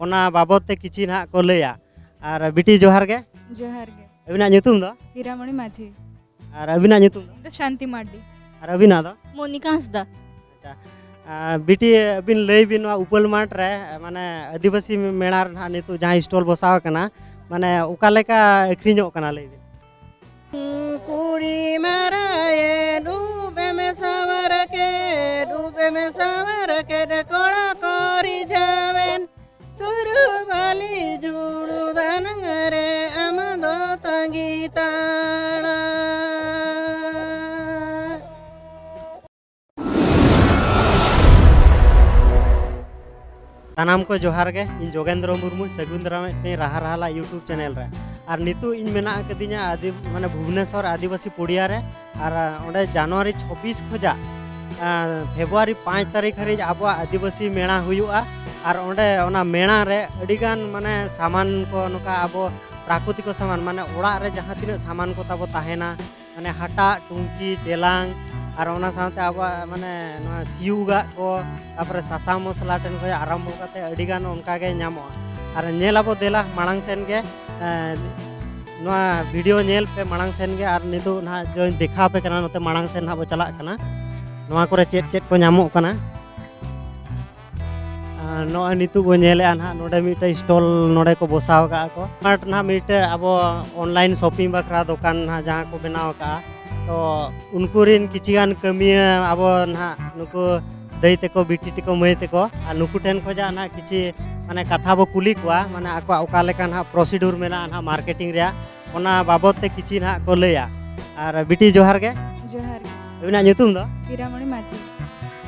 ओना बाबद ते किछि ना को लैया और बिटी जोहार गे जोहार गे अबिना ᱧᱩᱛᱩᱢ दो हीरामणि माझी और अबिना ᱧᱩᱛᱩम दो तो शांति मार्डी और अबिना दो मोनिका हंसदा अच्छा बिटी अबिन लई बिन उपल माठ रे माने आदिवासी मेला ना नितु जहां स्टॉल बसाव कना माने ओका लेका अखरिñो कना लई बिन कुड़ी माराए डूबे में सावर के कोड़ा कोरी जावेन सुरु बाली जुड़ू दानंगरे अमदो तंगीताड़ा सानाम को जोहार गे इन जोगेंद्र मुर्मू सगुंदरा में राहा राहाला यूट्यूब चैनल रे और नितु इन मेना कदिnya आदि माने भुवनेश्वर आदिवासी पुड़िया रे और ओंडे जनवरी 26 खोजा फेब्रुआरी 5 तारीख हरि अब आदिवासी मेला हुआ और ओंडे ओना मेला रे अडिगान माने सामान को नोका अब प्राकृतिक सामान माने ओड़ा रे जहां तिना सामान को ताबो ताहेना माने हाटा टुंकी चेलांग और ओना साथे अब माने नोआ सियुगा को तापर सासा मसला टेन को आरंभ करते अडिगान उनका गे नामो और नेलाबो देला मांग सेन गे नोआ वीडियो नेल पे मांग सेन गे और निदु ना जो देखा पे कना नते मांग सेन हाबो चला कना नोआ करे चेत चेत को नामो कना नो नितु बो नेले ना नोडे मिटे स्टॉल नोडे को बसाव का को मार्ट ना मिटे अब ऑनलाइन शॉपिंग बखरा दुकान ना जहां को बनाव का तो उनको रिन किचिगान कमिया अब ना नुको दई तेको बिटी तेको मई तेको आ नुकु टेन खोजा ना किछि माने कथा बो कुली कोआ माने आको ओका लेका ना प्रोसीड्यूर मेना ना मार्केटिंग रे ओना बाबद ते किछि ना को लैया और बिटी जोहार गे जोहार गे अबिना ᱧᱩᱛᱩᱢ दो हीरामणि माझी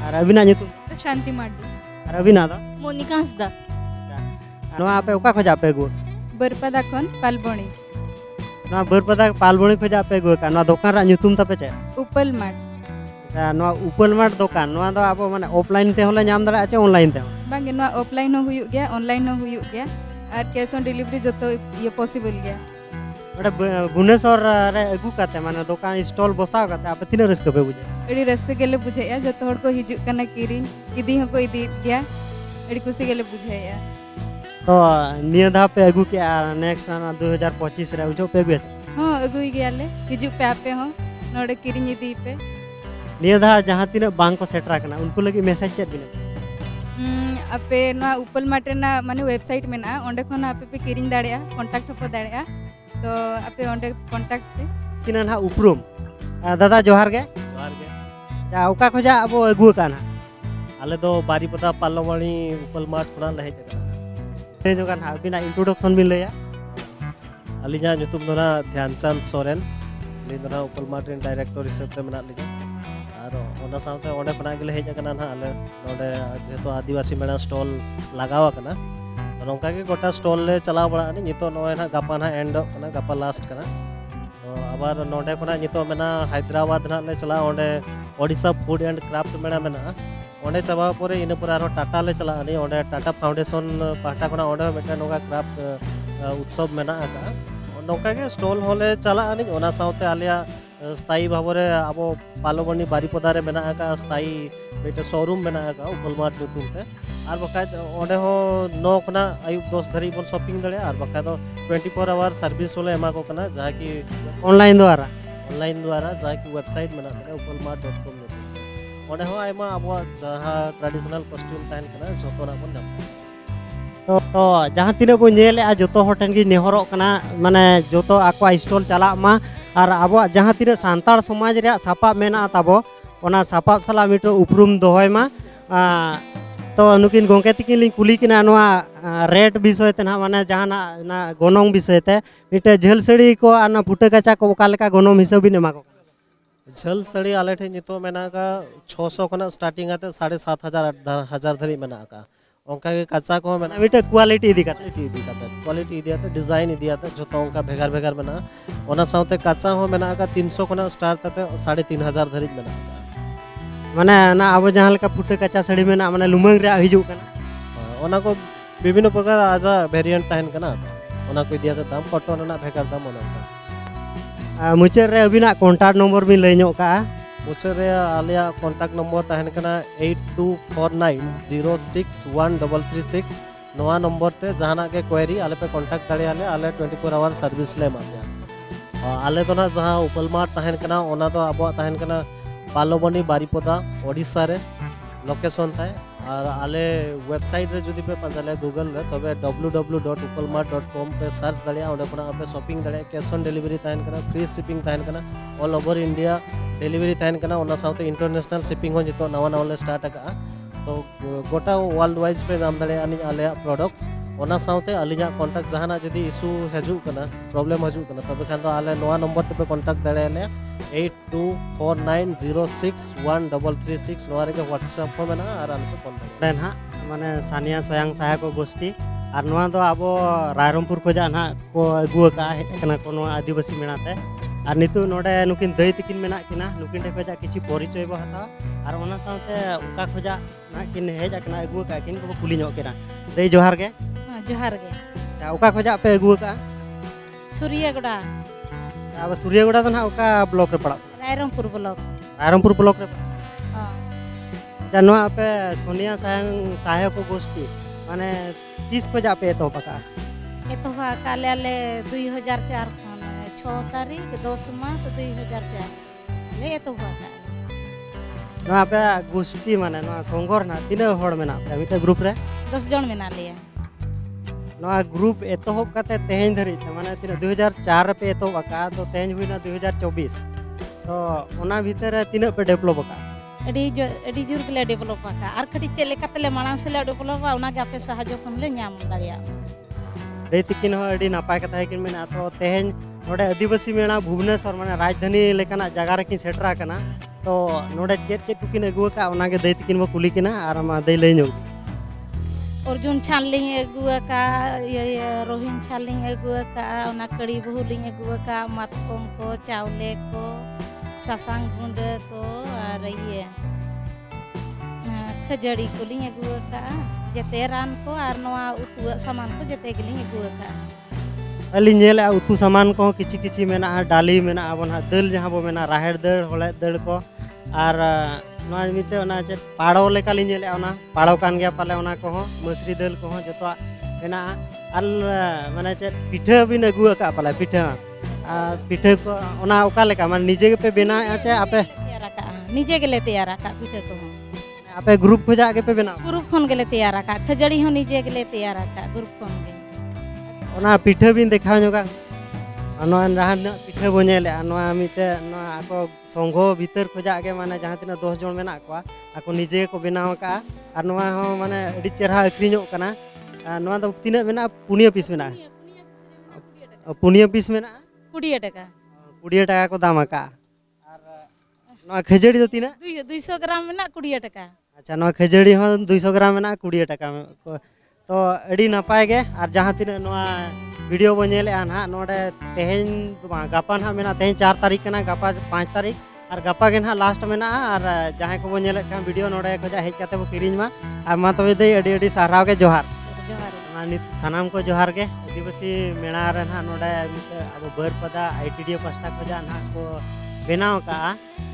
और अबिना ᱧᱩᱛᱩᱢ तो शांति मार्डी और अबिना दो मोनिका हंसदा नोआ पे ओका खोजा पे गु बरपदा खन पालबणी नोआ बरपदा पालबणी खोजा पे गु का नोआ दुकान रा ᱧᱩᱛᱩᱢ तापे चे उपल मार्ट नोआ उपल मार्ट दुकान नोआ दो अब माने ऑफलाइन ते होले नाम दरा चे ऑनलाइन ते बांगे नोआ ऑफलाइन हो हुयुग गया ऑनलाइन हो हुयुग गया और कैश ऑन डिलीवरी जतो ये पॉसिबल गया ओडे भुवनेश्वर रे अगु काते माने दुकान स्टॉल बसाव काते आप तीन रस्ते पे बुझे अड़ी रास्ते गेले बुझेया जतो हड़ को हिजुक कना किरिन इदी हको इदी गया अड़ी खुशी गेले बुझेया तो निया धा पे अगु के नेक्स्ट ना 2025 रे उजो पे गए हां अगुई गयाले हिजुक पे आपे हो नोडे किरिन इदी पे निया धा जहां तीन बांग को सेटरा कना उनको लगी मैसेज चेत बिना आपे नोआ उपल माटेना माने वेबसाइट मेना ओंडे खन आपे पे किरिन दाड़िया कांटेक्ट हो दाड़िया तो आपे ओंडे कांटेक्ट पे किना ना उपरुम दादा जोहार गे जा ओका खोजा अब अगु काना आले दो बारीपदा पालवाणी उपल माठ खुना लहे जगह ने जो काना बिना इंट्रोडक्शन बिन लैया अलिजा ᱧᱩᱛᱩᱢ दो ना ध्यानचंद सोरेन ले दो ना उपल माठ रे डायरेक्टर हिसाब ते मेना लिगा और ओना साथे ओंडे खना गेले हेज कना ना आले नोडे जेतो आदिवासी मेला स्टॉल लगावा कना नोंका के गोटा स्टॉल ले चला बड़ा नि नितो नोय ना गापा ना एंड कना गापा लास्ट कना तो आबार नोडे खना नितो मेना हैदराबाद ना ले चला ओंडे ओडिशा फूड एंड क्राफ्ट मेला मेना ओंडे चाबा परे इन पर आरो टाटा ले चला नि ओंडे टाटा फाउंडेशन पाटा खना ओंडे मेटा नोका क्राफ्ट उत्सव मेना का नोका के स्टॉल होले चला नि ओना साथे आलिया स्थायी भावरे अब पालवनी बारीपदा रे मेना का स्थायी बेटे शोरूम मेना का उपल मार्ट ᱧᱩᱛᱩᱢ ते और बखा ओंडे हो 9 खना आयुब 10 धरी बन शॉपिंग दड़े और बखा दो 24 आवर सर्विस होले एमा को कना जहा की ऑनलाइन द्वारा जहा की वेबसाइट मेना ते upalmart.com ने ओंडे हो आयमा अब जहा ट्रेडिशनल कॉस्ट्यूम तान कना जोतो ना बन तो जहां तीन बो नेले आ जोतो होटन की नेहरो कना माने जोतो आको स्टॉल चला मा और अब जहां तीन सांतार समाज रे सापा मेना ताबो ओना सापा सला मिटो उपरुम दोहय मा तो नुकिन गोंके तिकिन लिंग कुली किना नोआ रेट विषय ते ना माने जहाना ना गोनोंग विषय ते मिटे झेल सड़ी को आना फुटे कचा को ओका लेका गोनोंग हिसाब ने माको झल सड़ी आले ठे नितो मेना का 600 खना स्टार्टिंग आते 7500 धरी मेना का ओंका के कच्चा को मेना मिटे क्वालिटी इदी काते क्वालिटी इदी आते डिजाइन इदी आते जोतो ओंका भेगार भेगार मेना ओना साथे कच्चा हो मेना का 300 खना स्टार्ट आते 3500 धरी मेना माने ना अब जहां लेका फुटे कच्चा सड़ी मेना माने लुमंग रे हिजु कना ओना को विभिन्न प्रकार आजा वेरिएंट ताहन कना ओना को इदी आते दाम कॉटन ना भेगार दाम ओना मुचार रे अबिना कांटेक्ट नंबर बिन लई ᱧᱚᱜ का मुचार रे आलिया कांटेक्ट नंबर ताहन कना 8249061336 नोआ नंबर ते जहाना के क्वेरी आले पे कांटेक्ट दाड़े आले 24 आवर सर्विस ले एमा पेया आले तो ना जहां उपल मार्ट तहन कना ओना तो अब तहन कना पालोबनी बारीपदा ओडिशा रे लोकेशन ताय और आले वेबसाइट रे जुदी पे पंजाले गूगल रे तबे www.upalmart.com पे सर्च दाड़े ओंडे खना पे शॉपिंग दाड़े कैश ऑन डिलीवरी तहन कना फ्री शिपिंग तहन कना ऑल ओवर इंडिया डिलीवरी तहन कना ओना साउते इंटरनेशनल शिपिंग हो जितो नवा नवा ले स्टार्ट का तो गोटा वर्ल्ड वाइज पे नाम दाड़े आनी आले प्रोडक्ट ओना साउते अलिजा कांटेक्ट जहाना जदी इशू हजू कना प्रॉब्लम हजू कना तबे खान तो आले नवा नंबर ते पे कांटेक्ट दाड़े आले 8249061336 नोआ रे व्हाट्सएप को मेना आर आले पे फोन दाड़े ना माने सानिया स्वयं सहायक गोष्ठी और नोआ दो अब रायरमपुर खोजा ना को अगुआ का हेकना को नोआ आदिवासी मेनाते और नितु नोडे नुकिन दई तकिन मेना किना नुकिन खोजा किछि परिचय बो हता और ओना साउते उका खोजा ना किन हेज अकना अगुआ का किन को कुली ᱧᱚᱜ केना दई जोहार गे जोहार गे अच्छा उका खोजा पे अगुआ का सूर्यगुड़ा अब सूर्यगुड़ा तो ना उका ब्लॉक रे पड़ा रायरमपुर ब्लॉक रे हाँ अच्छा नोआ पे सोनिया सहायक गोष्ठी माने 30 खोजा पे तो पका एतोहा काले आले 2004 खन 6 तारीख 10 मास 2004 ले एतोहा का नोआ पे गोष्ठी माने नोआ संगोर ना तीना होड़ मेना पे मिटे ग्रुप रे 10 जन मेना लिया नोआ ग्रुप एतोहब काते तेहेन धरी माने तीना 2004 पे एतोहब का तो तेहेन हुइना 2024 तो ओना भीतर तीना पे डेवलप का एडी जोर के डेवलप का और खटी चले कतले मांग से डेवलप ओना के आपे सहायता खन ले नाम दाड़िया दई तकिन हो एडी नापाय कथा है किन मेना तो तेहेन नोडे आदिवासी मेना भुवनेश्वर माने राजधानी लेकाना जगह रे किन सेटरा कना तो नोडे चेत कुकिन अगुआ का ओना के दई तकिन वो कुली किना और मा दई लई नो अर्जुन छान लिंग अगुआ का ये रोहिन छान लिंग अगुआ का ओना कड़ी बहु लिंग अगुआ का मातकोम को चावले को सासांग गुंड को और ये खजड़ी को लिंग अगुआ का जते रान को और नवा उतु सामान को जते के लिंग अगुआ का अली नेल उतु सामान को किछि किछि मेना डाली मेना अब ना दल जहां बो मेना राहेड़ दड़ होले दड़ को और नोआ मिते ओना जे पाड़ो लेका लिंग नेल ओना पाड़ो कान गया पाले ओना को मसरी दल को जतो मेना अल माने जे पिठा बिन अगुआ का पाले पिठा पिठा को ओना ओका लेका माने निजे पे बेना आचे आपे तैयार का निजे के ले तैयार का पिठा को आपे ग्रुप खोजा के पे बेना ग्रुप खन के ले तैयार का खजड़ी हो निजे के ले तैयार का ग्रुप खन के ओना पिठा बिन देखा जोगा नोआ जहां पिठा बो नेले नोआ मिते नोआ आको संघो भीतर खोजा के माने जहां तिना 10 जन मेना को आको निजे को बनाव का और नोआ हो माने अडी चेहरा अक्रिñो कना नोआ दो तिना मेना पुनिया पीस मेना पुनिया पीस मेना 20 टका 20 टका को दाम का और नोआ खजड़ी दो तिना 200 ग्राम मेना 20 टका अच्छा नोआ खजड़ी हो 200 ग्राम मेना 20 टका में तो अड़ी नपाय गे और जहां तिना नोआ वीडियो बो नेले ना नोडे तेहेन गापा ना मेना तेहेन 4 तारीख कना गापा 5 तारीख और गापा के ना लास्ट मेना और जहां को बो नेले का वीडियो नोडे को जा हेज काते बो किरिन मा और मा तबे दे अड़ी अड़ी साराव के जोहार सानाम को जोहार के आदिवासी मेणा रे ना नोडे अब बरपदा आईटीडी पास्टा खोजा ना को बेनाव का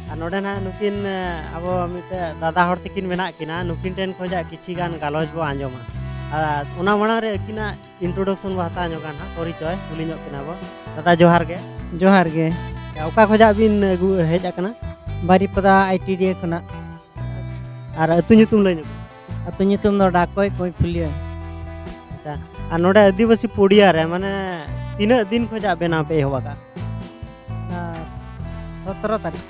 और नोडे ना नुकिन अब मिते दादा हर तकिन मेना किना नुकिन टेन खोजा किछि गान गालोज बो आंजोमा ओना मणा रे किना इंट्रोडक्शन बहता जोगा ना परिचय कुली ᱧᱚᱜ किना बो दादा जोहार गे ओका खोजा बिन अगु हेज आकना बारीपदा आईटीडी खना और अतु ᱧᱩᱛᱩᱢ लई अतु ᱧᱩᱛᱩᱢ दो डाकोय कोई फुलिया अच्छा और नोडे आदिवासी पोडिया रे माने तीना दिन खोजा बेना पे होवा का 17 तारीख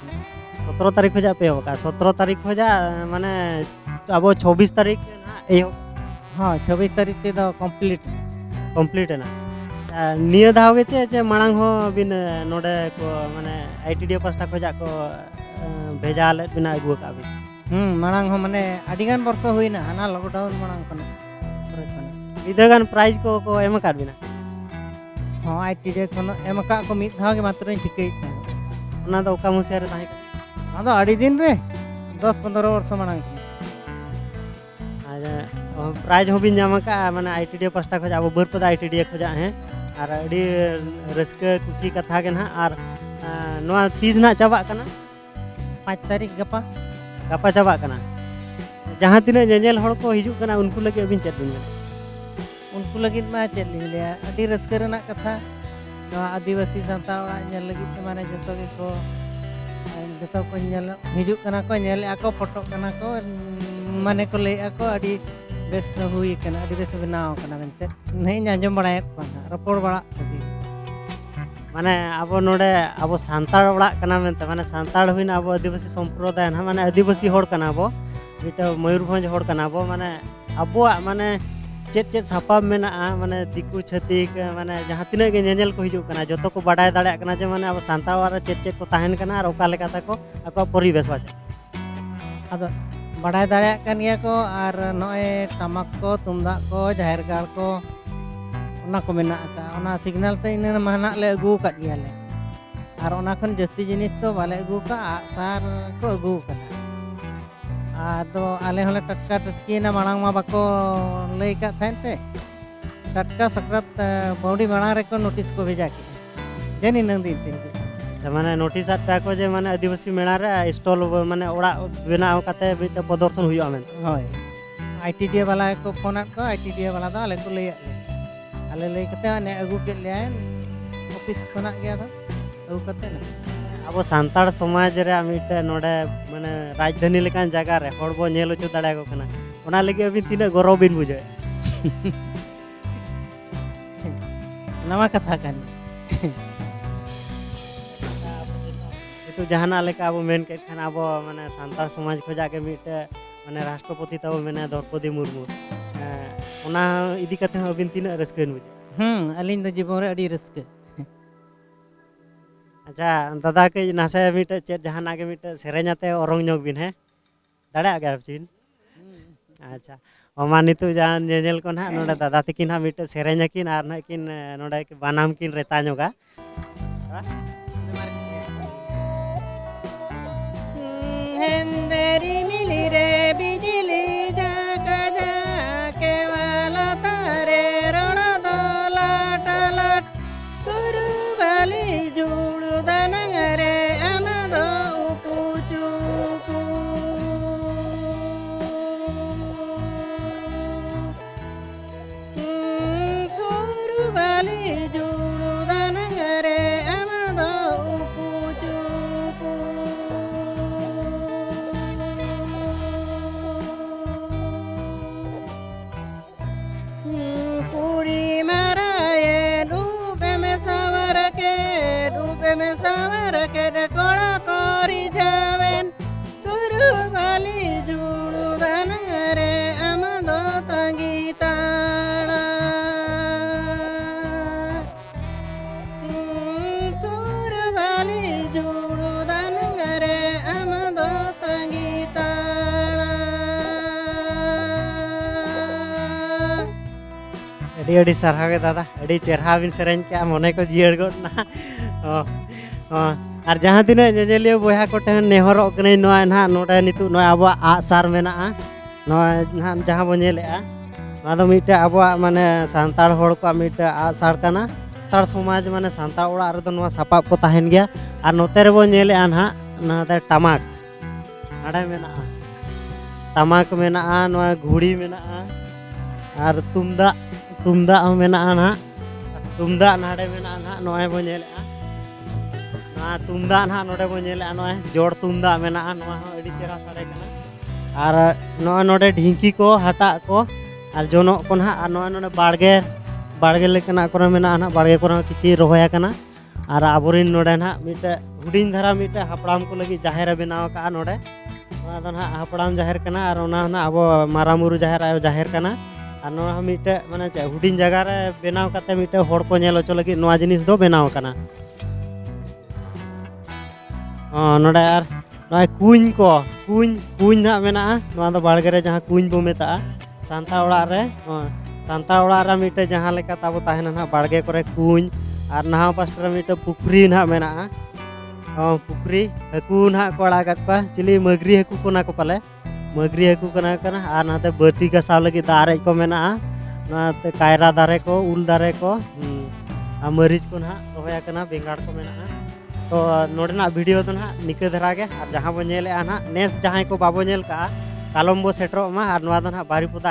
17 तारीख खोजा पे होवा का 17 तारीख खोजा माने अब 26 तारीख ना ए हाँ 26 तारीख ते दो कंप्लीट है ना निया धाव गे चे मांग हो बिन नोडे को माने आईटीडी पास्टा खोजा को भेजा ले बिना अगु का बिन मांग हो माने अडिगान वर्ष होइना हाना लॉकडाउन मांग कना इदगान प्राइज को एम काट बिना हाँ आईटीडी खन एम का को मिद धाव के मात्र ठिकै ओना दो का मुसिया रे ताहे ना दो अडी दिन रे 10-15 वर्ष मांग प्राइज हो बिन जामा का माने आईटीडी पास्टा खोजा अब बरपदा आईटीडी खोजा है और अडी रस्के खुशी कथा के ना और नोआ 30 ना चाबा कना 5 तारीख गपा चाबा कना जहां तिना नेनेल हड़ को हिजु कना उनको लगे अबिन चेत बिन उनको लगित मा चेक लिया अड़ी रस्कर रना कथा नवा आदिवासी सांताड़ ओड़ा ñel लगित माने जतो के को जतो को ñel हिजुक कना को ñel ako फोटो कना को माने को ले ako अड़ी बेस हुई कना अड़ी बेस बनाव कना मेनते नहीं आंजम बड़ायत को रपोड़ बड़ा लगी माने अब नोडे अब सान्ताड़ ओड़ा कना मेनते माने सान्ताड़ हुइन अब आदिवासी संप्रदाय ना माने आदिवासी होड़ कना अब मिटा मयूरभंज होड़ कना अब माने अबुआ माने चेत चेत सापाब मेना माने दिकु छतिक माने जहाँ तिना के ñeñel को हिजुक कना जतो को बाडाय दाड़े कना जे माने अब सान्ताड़ वाला चेत चेत को ताहेन कना और ओका लेका ताको ako परिवेश वाजे अद बड़ाय दाड़े कन गया को और नॉय टमक को तुमदा को जाहिर गाड़ को ओना को मेना का ओना सिग्नल ते इन महना ले अगू कट गया ले और ओना खन जस्ती जिनिस तो बाले अगू का सार को अगू कना आदो आले हले टटका टटकी ना मांग मा बाको लई का थानते टटका सकरत बॉडी मांग रे को नोटिस को भेजा के जनी नंग दिन ते अच्छा माने नोटिस आटा को जे माने आदिवासी मेला रे स्टॉल माने ओड़ा बनाव काते मिटा प्रदर्शन हुयो आमेन होय आईटीडी वाला को फोन को आईटीडी वाला दा आले को लई आले लई कते ने अगू के ले ऑफिस खना गया था अगू कते ना अब सान्ताड़ समाज रे मिटा नोडे माने राजधानी लेकान जगह रे हड़ बो ñel ocho दाड़े को कना ओना लगे अबिन तिना गौरव बिन बुझे नवा कथा कन तो जहाना लेका अब मेन के खान अब माने सान्ताड़ समाज को जाके मिटा माने राष्ट्रपति तब मेना द्रौपदी मुर्मू ओना इदी कते अबिन तिना रस्कन बुझे अलिन द जीवन रे अड़ी रस्के अच्छा दादा के नासे मिटा चेत जहाना के मिटा सेरेኛते ओरंग ñog बिन है दाड़ा आगे चिन अच्छा ओमा नितु जान ñeñel को ना नोडे दादा तकिन हा मिटा सेरेኛ किन आर ना किन नोडे बानाम किन रेता ñoga हेंदेरी मिली रे बिजली जागा जाके वाला तारे रण दो लाट लाट सुरु वाली जुड़ू दनंग रे अमदो उकू चुकू सुरु वाली जुड़ू दनंग रे अमदो उकू चुकू कुड़ी मराए डूबे में सावर के कोड़ा कोरी जावेन सुरु वाली जुड़ू दनंग रे अमदो तंगी ताड़ा सुरु वाली जुड़ू दनंग रे अमदो तंगी ताड़ा अड़ी अड़ी सरहा के दादा अड़ी चेहरा बिन सेरेñ के मने को जियड़ गोना और जहाँ तिना ñeñeliya बोया को ठेन नेहरक कने नोआ ना नोडे नितु नोआ आबो आसार मेना नोआ ना जहाँ बो ñelea नोआ दो मिटे आबो माने सान्ताड़ होड़ को मिटे आसार कना सान्ताड़ समाज माने सान्ताड़ ओड़ा रे दो नोआ सापाब को ताहेन गया और नोते रे बो ñelea ना नादे टमाक नाडे मेना टमाक मेना नोआ घुड़ी मेना और तुमदा मेना ना तुमदा नाडे मेना ना नोए बो ñelea ना तुमदा ना नोडे बो ñelea नोए जोड़ तुमदा मेना नोआ अड़ी चेहरा साड़े कना और नोए नोडे ढिंकी को हटा को और जोनो को ना और नोए नोडे बाड़गे लेकना को मेना ना बाड़गे को किछि रोहया कना और आबोरिन नोडे ना मिटे हुडिन धारा मिटे हापड़ाम को लगी जाहेर बनाव का नोडे नोआ दो ना हापड़ाम जाहेर कना और ओना ना अब मारामुरु जाहेर आयो जाहेर कना और नोआ मिटे माने हुडिन जगह रे बनाव काते मिटे होड़ को ñel ocho लगी नोआ जिनिस दो बनाव कना नोडे और नोय कुñ ना मेना नोआ दो बाड़गे रे जहाँ कुñ बो मेता सान्ताड़ ओड़ा रे सान्ताड़ ओड़ा रे मिटे जहाँ लेका ताबो ताहेना ना बाड़गे करे कुñ और नहा पास्टा रे मिटे पुखरी ना मेना पुखरी हाकू ना को आड़ागत को चिली मगरी हाकू को ना को पाले मगरी हाकू कना कना और नाते बटी गसाव लगी दारे को मेना नाते कायरा दारे को उल दारे को मरीच को ना रोहया कना बेंगाड़ को मेना तो नोडेना वीडियो तो ना निके धरा के और जहाँ बो ñelea ना नेस जहाँ को बाबो ñel का कालम बो सेटरो मा और नोआ दो ना बारीपुदा